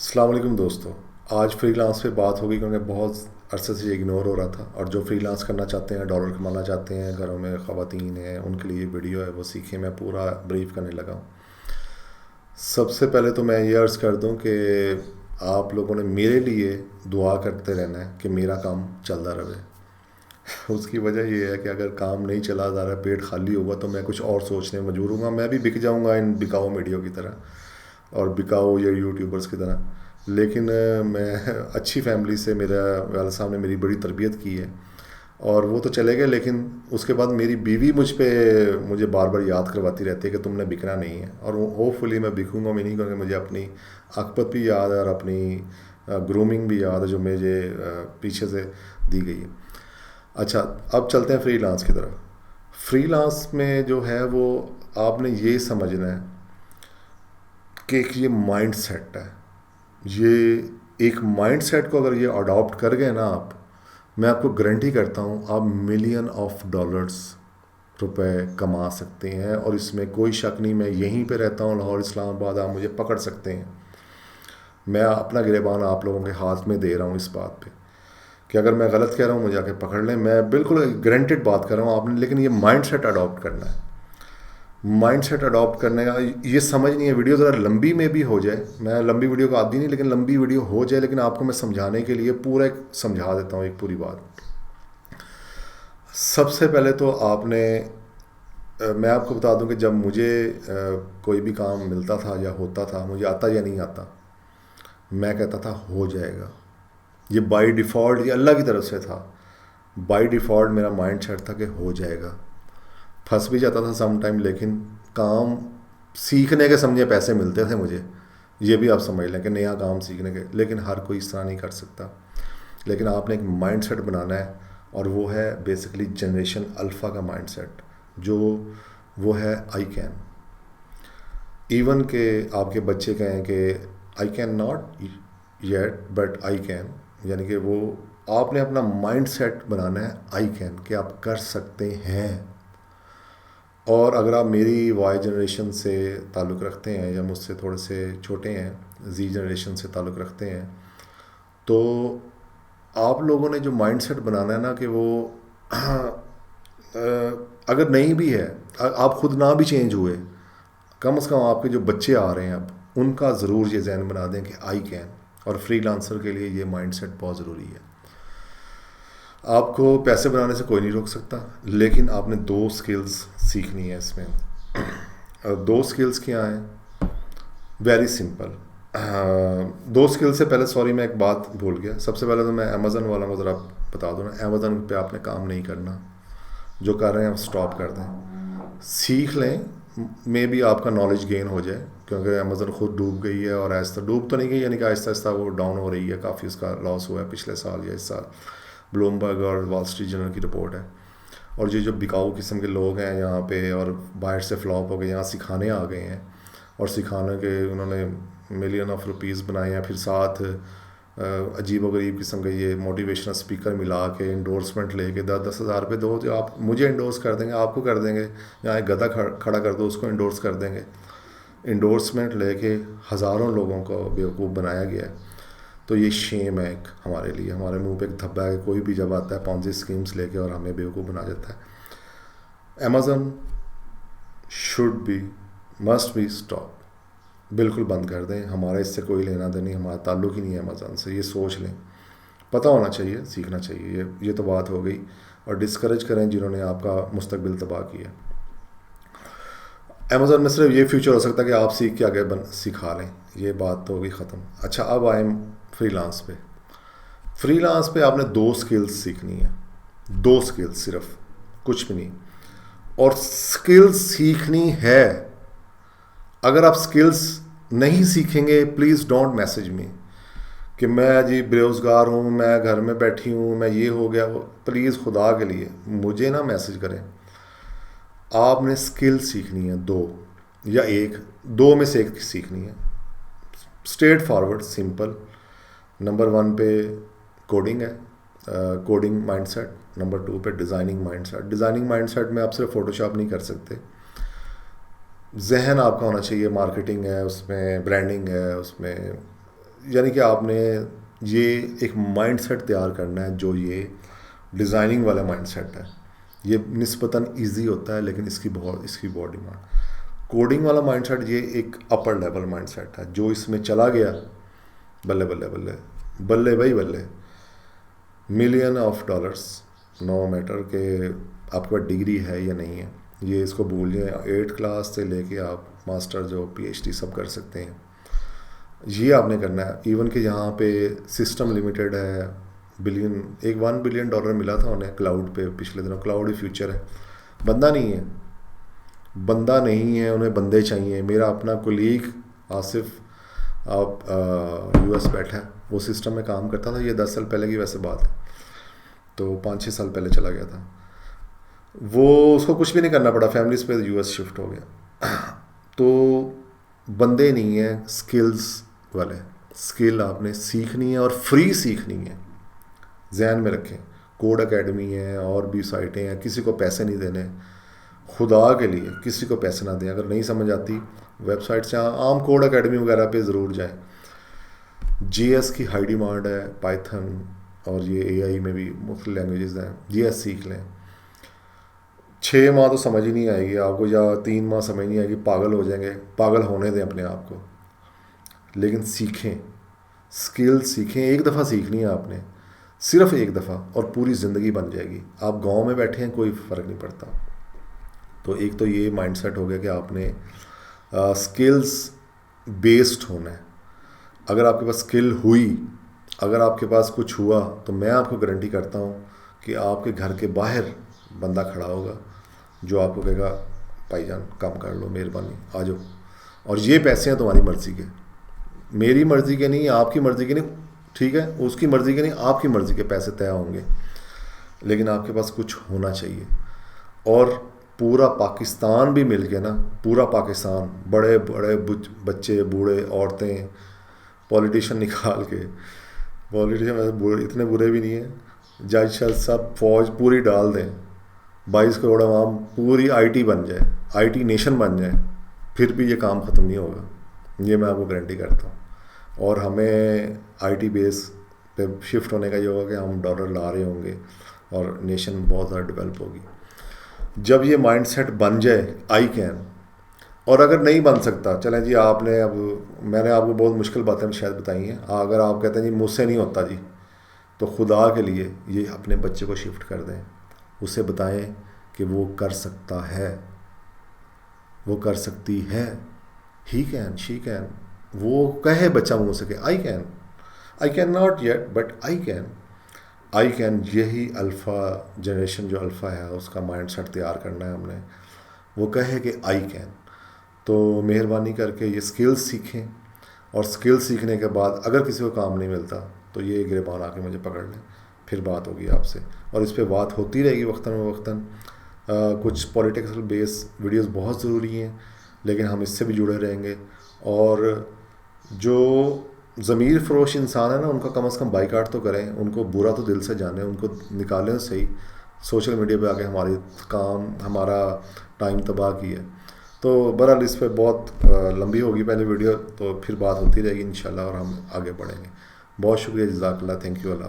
السلام علیکم دوستو. آج فری لانس پہ بات ہوگی کیونکہ بہت عرصے سے یہ اگنور ہو رہا تھا، اور جو فری لانس کرنا چاہتے ہیں، ڈالر کمانا چاہتے ہیں، گھروں میں خواتین ہیں، ان کے لیے ویڈیو ہے، وہ سیکھیں. میں پورا بریف کرنے لگا ہوں. سب سے پہلے تو میں یہ عرض کر دوں کہ آپ لوگوں نے میرے لیے دعا کرتے رہنا ہے کہ میرا کام چلتا رہے. اس کی وجہ یہ ہے کہ اگر کام نہیں چلا جا رہا، پیٹ خالی ہوگا، تو میں کچھ اور سوچنے میں مجبور ہوں گا. میں بھی بک جاؤں گا ان بکاؤ میڈیو کی طرح اور بکاؤ یا یوٹیوبرس کی طرح. لیکن میں اچھی فیملی سے، میرا والد صاحب نے میری بڑی تربیت کی ہے، اور وہ تو چلے گئے، لیکن اس کے بعد میری بیوی مجھے بار بار یاد کرواتی رہتی ہے کہ تم نے بکنا نہیں ہے. اور ہوپ فلی میں بکوں گا بھی نہیں، کیونکہ مجھے اپنی عقبت بھی یاد ہے اور اپنی گرومنگ بھی یاد ہے جو مجھے پیچھے سے دی گئی ہے. اچھا، اب چلتے ہیں فری لانس کی طرف. فری لانس میں جو ہے وہ آپ نے یہ سمجھنا ہے کہ یہ مائنڈ سیٹ ہے. یہ ایک مائنڈ سیٹ کو اگر یہ اڈاپٹ کر گئے نا آپ، میں آپ کو گارنٹی کرتا ہوں آپ ملین آف ڈالرز روپے کما سکتے ہیں. اور اس میں کوئی شک نہیں، میں یہیں پہ رہتا ہوں، لاہور اسلام آباد. آپ مجھے پکڑ سکتے ہیں. میں اپنا گریبان آپ لوگوں کے ہاتھ میں دے رہا ہوں اس بات پہ کہ اگر میں غلط کہہ رہا ہوں مجھے آ کے پکڑ لیں. میں بالکل گارنٹیڈ بات کر رہا ہوں آپ نے. لیکن یہ مائنڈ سیٹ اڈاپٹ کرنا ہے. مائنڈ سیٹ اڈاپٹ کرنے کا یہ سمجھ نہیں ہے. ویڈیو ذرا لمبی میں بھی ہو جائے، میں لمبی ویڈیو کا عادی نہیں، لیکن لمبی ویڈیو ہو جائے، لیکن آپ کو میں سمجھانے کے لیے پورا ایک سمجھا دیتا ہوں ایک پوری بات. سب سے پہلے تو آپ نے، میں آپ کو بتا دوں کہ جب مجھے کوئی بھی کام ملتا تھا یا ہوتا تھا، مجھے آتا یا نہیں آتا، میں کہتا تھا ہو جائے گا. یہ بائی ڈیفالٹ، یہ اللہ کی طرف سے تھا. بائی ڈیفالٹ میرا مائنڈ سیٹ تھا کہ ہو جائے گا. پھنس بھی جاتا تھا سم ٹائم، لیکن کام سیکھنے کے سمجھے پیسے ملتے تھے مجھے. یہ بھی آپ سمجھ لیں کہ نیا کام سیکھنے کے، لیکن ہر کوئی اس طرح نہیں کر سکتا. لیکن آپ نے ایک مائنڈ سیٹ بنانا ہے، اور وہ ہے بیسکلی جنریشن الفا کا مائنڈ سیٹ، جو وہ ہے آئی کین. ایون کہ آپ کے بچے کہیں کہ I can not yet but I can, یعنی کہ وہ آپ نے اپنا مائنڈ سیٹ بنانا ہے آئی کین، کہ آپ کر سکتے ہیں. اور اگر آپ میری وائی جنریشن سے تعلق رکھتے ہیں یا مجھ سے تھوڑے سے چھوٹے ہیں، زی جنریشن سے تعلق رکھتے ہیں، تو آپ لوگوں نے جو مائنڈ سیٹ بنانا ہے نا کہ وہ اگر نہیں بھی ہے، آپ خود نہ بھی چینج ہوئے، کم از کم آپ کے جو بچے آ رہے ہیں اب، ان کا ضرور یہ ذہن بنا دیں کہ آئی کین. اور فری لانسر کے لیے یہ مائنڈ سیٹ بہت ضروری ہے. آپ کو پیسے بنانے سے کوئی نہیں روک سکتا، لیکن آپ نے 2 سکلز سیکھنی ہے اس میں. 2 سکلز کیا ہیں؟ Very simple. 2 سکل سے پہلے سوری میں ایک بات بھول گیا. سب سے پہلے تو میں امیزون والا کو ذرا بتا دوں نا، امیزون پہ آپ نے کام نہیں کرنا. جو کر رہے ہیں آپ اسٹاپ کر دیں. سیکھ لیں، میں بھی آپ کا نالج گین ہو جائے، کیونکہ امیزون خود ڈوب گئی ہے. اور آہستہ ڈوب تو نہیں گئی، یعنی کہ آہستہ آہستہ وہ ڈاؤن ہو رہی ہے. کافی اس کا لاس ہوا ہے پچھلے سال یا اس سال. بلومبرگ اور وال اسٹریٹ جرنل کی رپورٹ ہے. اور یہ جو بکاؤ قسم کے لوگ ہیں یہاں پہ، اور باہر سے فلاپ ہو گئے، یہاں سکھانے آ گئے ہیں، اور سکھانے کے انہوں نے ملین آف روپیز بنائے ہیں. پھر ساتھ عجیب و غریب قسم کے یہ موٹیویشنل اسپیکر ملا کے انڈورسمنٹ لے کے 10,000 روپے دو، جو آپ مجھے انڈورس کر دیں گے، آپ کو کر دیں گے. یہاں ایک گدھا کھڑا کر دو، اس کو انڈورس کر دیں گے. انڈورسمنٹ لے کے ہزاروں لوگوں کو بیوقوف بنایا گیا ہے. تو یہ شیم ہے ایک ہمارے لیے. ہمارے منہ پہ ایک دھبا ہے کہ کوئی بھی جب آتا ہے پونزی اسکیمس لے کے اور ہمیں بیوقوف بنا دیتا ہے. Amazon should be, must be stop. بالکل بند کر دیں. ہمارا اس سے کوئی لینا دینا نہیں، ہمارا تعلق ہی نہیں ہے امیزون سے. یہ سوچ لیں. پتہ ہونا چاہیے، سیکھنا چاہیے. یہ تو بات ہو گئی. اور ڈسکریج کریں جنہوں نے آپ کا مستقبل تباہ کیا. امیزون میں صرف یہ فیچر ہو سکتا ہے کہ آپ سیکھ کے آگے سکھا لیں. یہ بات تو ہوگی ختم. اچھا، اب آئیں فری لانس پہ. فری لانس پہ آپ نے 2 سکلز سیکھنی ہے. 2 سکلز صرف، کچھ بھی نہیں. اور سکلز سیکھنی ہے. اگر آپ سکلز نہیں سیکھیں گے، پلیز ڈونٹ میسج می کہ میں جی بے روزگار ہوں، میں گھر میں بیٹھی ہوں، میں یہ ہو گیا. پلیز خدا کے لیے مجھے نہ میسج کریں. آپ نے اسکل سیکھنی ہے 2 یا 1، 2 میں سے 1 سیکھنی ہے. Straight forward simple. نمبر 1 پہ کوڈنگ ہے، کوڈنگ مائنڈ سیٹ. نمبر 2 پہ designing mind set. Designing mind set میں آپ صرف فوٹو شاپ نہیں کر سکتے. ذہن آپ کا ہونا چاہیے. مارکیٹنگ ہے اس میں، برانڈنگ ہے اس میں، یعنی کہ آپ نے یہ ایک مائنڈ سیٹ تیار کرنا ہے جو یہ ڈیزائننگ والا مائنڈ سیٹ ہے. یہ نسبتاً ایزی ہوتا ہے لیکن اس کی بہت ڈیمانڈ. کوڈنگ والا مائنڈ سیٹ یہ ایک اپر لیول مائنڈ سیٹ ہے. جو اس میں چلا گیا بلے بلے بلے بلے بھائی بلے, million of dollars, no matter کہ آپ کے پاس ڈگری ہے یا نہیں ہے, یہ اس کو بھول جائیں. 8 کلاس سے لے کے آپ ماسٹر جو PhD سب کر سکتے ہیں. یہ آپ نے کرنا ہے. ایون کہ یہاں پہ سسٹم لمیٹیڈ ہے, بلین, ایک $1 بلین ملا تھا انہیں کلاؤڈ پہ پچھلے دنوں. کلاؤڈ ہی فیوچر ہے. بندہ نہیں ہے, بندہ نہیں ہے, انہیں بندے چاہیے. میرا اپنا کولیگ آصف آپ US بیٹھا ہے, وہ سسٹم میں کام کرتا تھا. یہ 10 سال پہلے کی ویسے بات ہے, تو 5-6 سال پہلے چلا گیا تھا. وہ اس کو کچھ بھی نہیں کرنا پڑا, فیملیز پہ US شفٹ ہو گیا. تو بندے نہیں ہیں, اسکلز والے. اسکل آپ نے سیکھنی ہے اور فری سیکھنی ہے. ذہن میں رکھیں, کوڈ اکیڈمی ہے اور بھی سائٹیں ہیں, کسی کو پیسے نہیں دینے. خدا کے لیے کسی کو پیسے نہ دیں. اگر نہیں سمجھ آتی ویب سائٹ سے عام کوڈ اکیڈمی وغیرہ پہ ضرور جائیں. GS کی ہائی ڈیمانڈ ہے, پائتھن, اور یہ AI میں بھی مختلف لینگویجز ہیں. GS سیکھ لیں. 6 ماہ تو سمجھ ہی نہیں آئے گی آپ کو, یا 3 ماہ سمجھ نہیں آئے گی, پاگل ہو جائیں گے. پاگل ہونے دیں اپنے آپ کو, لیکن سیکھیں. اسکل سیکھیں. ایک دفعہ سیکھنی ہے آپ نے, صرف ایک دفعہ, اور پوری زندگی بن جائے گی. آپ گاؤں میں بیٹھے ہیں کوئی فرق نہیں پڑتا. تو ایک تو یہ مائنڈ سیٹ ہو گیا کہ آپ نے اسکلز بیسڈ ہونا ہے. اگر آپ کے پاس اسکل ہوئی, اگر آپ کے پاس کچھ ہوا, تو میں آپ کو گارنٹی کرتا ہوں کہ آپ کے گھر کے باہر بندہ کھڑا ہوگا جو آپ کو کہے گا بھائی جان کام کر لو, مہربانی آ جاؤ, اور یہ پیسے ہیں تمہاری مرضی کے, میری مرضی کے نہیں, آپ کی مرضی کے نہیں, ٹھیک ہے, اس کی مرضی کے نہیں, آپ کی مرضی کے پیسے طے ہوں گے. لیکن آپ کے پاس کچھ ہونا چاہیے. اور پورا پاکستان بھی مل کے نا, پورا پاکستان, بڑے بڑے بچے, بوڑھے, عورتیں, پولیٹیشین نکال کے, پولیٹیشین اتنے برے بھی نہیں ہیں, جج شج سب, فوج پوری ڈال دیں, 22 کروڑ عوام, پوری IT بن جائے, IT نیشن بن جائے, پھر بھی یہ کام ختم نہیں ہوگا. یہ میں آپ کو گارنٹی کرتا ہوں. اور ہمیں IT بیس پہ شفٹ ہونے کا یہ ہوگا کہ ہم ڈالر لا رہے ہوں گے اور نیشن بہت زیادہ ڈیولپ ہوگی. جب یہ مائنڈ سیٹ بن جائے آئی کین. اور اگر نہیں بن سکتا, چلیں جی آپ نے, اب میں نے آپ کو بہت مشکل باتیں شاید بتائی ہیں, اگر آپ کہتے ہیں جی مجھ سے نہیں ہوتا جی, تو خدا کے لیے یہ اپنے بچے کو شفٹ کر دیں. اسے بتائیں کہ وہ کر سکتا ہے, وہ کر سکتی ہے. He can, she can. وہ کہے بچہ منہ سے کہ I can not yet but I can. یہی الفا جنریشن جو الفا ہے اس کا مائنڈ سیٹ تیار کرنا ہے ہم نے. وہ کہے کہ آئی کین. تو مہربانی کر کے یہ اسکلز سیکھیں, اور اسکل سیکھنے کے بعد اگر کسی کو کام نہیں ملتا تو یہ گریبان آ کے مجھے پکڑ لیں, پھر بات ہوگی آپ سے. اور اس پہ بات ہوتی رہے گی وقتاً فوقتاً. کچھ پولیٹیکل بیس ویڈیوز بہت ضروری ہیں, لیکن ہم اس سے بھی جڑے رہیں گے. اور جو ضمیر فروش انسان ہے نا, ان کا کم از کم بائیکاٹ تو کریں, ان کو برا تو دل سے جانیں, ان کو نکالیں صحیح. سوشل میڈیا پہ آ کے ہماری ہمارا ٹائم تباہ کی ہے. تو بہرحال اس پہ بہت لمبی ہوگی پہلے ویڈیو, تو پھر بات ہوتی رہے گی انشاءاللہ, اور ہم آگے بڑھیں گے. بہت شکریہ, جزاک اللہ, تھینک یو, اللہ.